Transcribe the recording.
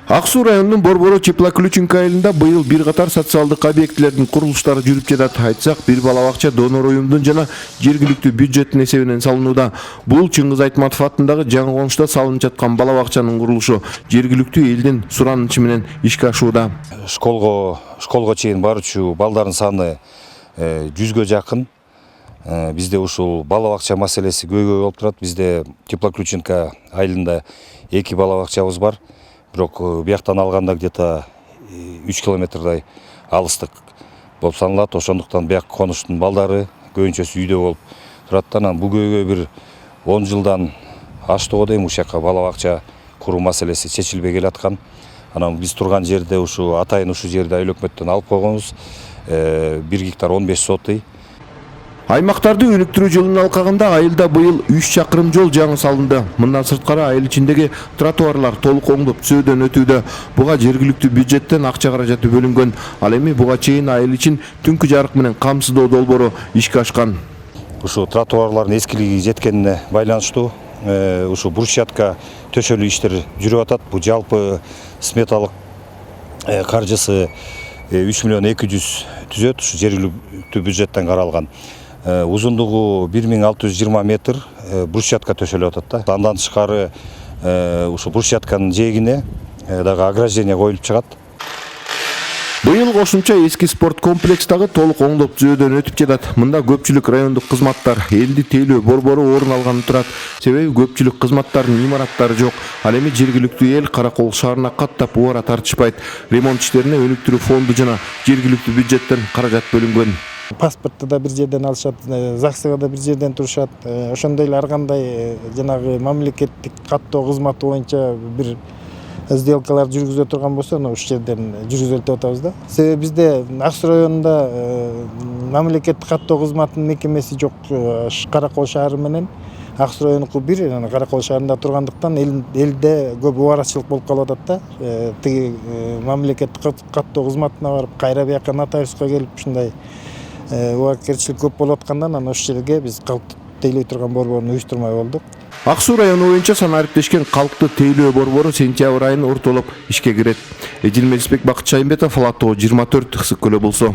Ак Суу районунун Борбору Чеплоключенко айылында быйыл бир катар социалдык объектилердин курулуштары жүрүп жатат. Айтсак, бир бала бакча донор уюмдун жана жергиликтүү бюджеттин эсебинен салынууда. Бул Чыңгыз Айтматов атындагы жаңы конушта салынып жаткан бала бакчанын курулушу жергиликтүү элдин суранычы менен ишке ашууда. Школго чейин баруучу балдардын саны 100гө жакын. Бизде ушул бала бакча маселеси көйгөй болуп турат. Бизде Теплоключенко айылында 2 бала бакчабыз бар. Бирок бияктан алганда где-то 3 километрдай алыстык болуп саналат. Ошондуктан бияк конуштун балдары көбүнчөсү үйдө болуп турат. Анан бул көйгөй бир 10 жылдан аштыго дейм ушул жака бала бакча куруу маселеси чечилбей келаткан. Анан биз турган жерде ушу атайын ушул жерде айыл өкмөттөн алып койгонбуз. 1 гектар 15 сотый. Аймактарды өнүктүрүү жылынын алкагында айылда быйыл 3 чакырым жол жаңы салынды. Мындан сырткары айыл ичиндеги тротуарлар толук оңдоп түзөөдөн өтүүдө. Буга жергиликтүү бюджеттен акча каражаты бөлүнгөн. Ал эми буга чейин айыл ичин түнкү жарык менен камсыздоо долбоору ишке ашкан. Ушу тротуарлардын эскилиги жеткенине байланыштуу ушу брусчатка төшөлүү иштери жүрүп атат. Бу жалпы сметалык каржысы 3 миллион 200 түзөт. Ушу жергиликтүү бюджеттен каралган. Узундугу 1620 метр брусчатка төшөлүп атат да. Андан тышкары ушу брусчатканын жээгине дагы ограждение коюлуп чыгат. Быйыл кошумча эски спорт комплекс дагы толук оңдоп түзөөдөн өтүп жатат. Мында көпчүлүк райондук кызматтар, элди тейлөө борбору орун алганы турат. Себеби көпчүлүк кызматтардын имараттары жок. Ал эми жергиликтүү эл Каракол шаарына каттап убара тартышпайт. Ремонт иштерине өнүктүрүү фонду жана жергиликтүү бюджеттен каражат бөлүнгөн. Паспортты да бир жерден алышат, ЗАГСга да бир жерден турушат. Ошондой эле ар кандай жанагы мамлекеттик каттоо кызматы боюнча бир сделкалар жүргүзө турган болсо, ушул жерден жүргүзүп атабыз да. Себеби бизде Ак Суу районунда мамлекеттик каттоо кызматынын мекемеси жок. Каракол шаары менен Ак Суу районуку бир, Каракол шаарында тургандыктан элде көп убарачылык болуп калып атат да. Тиги мамлекеттик каттоо кызматына барып, кайра бияка нотариуска келип ушундай убакерчилик көп болуп аткандан анан ошол жерге биз калктык тейлөй турган борборун уюштурмай болдук. Ак Суу району боюнча санариптешкен калкты тейлөө борбору сентябрь айында ортолоп ишке кирет. Эдил Мелисбек, Бакыт Шайымбетов, Ала Тоо 24, Ысык Көлө болсо.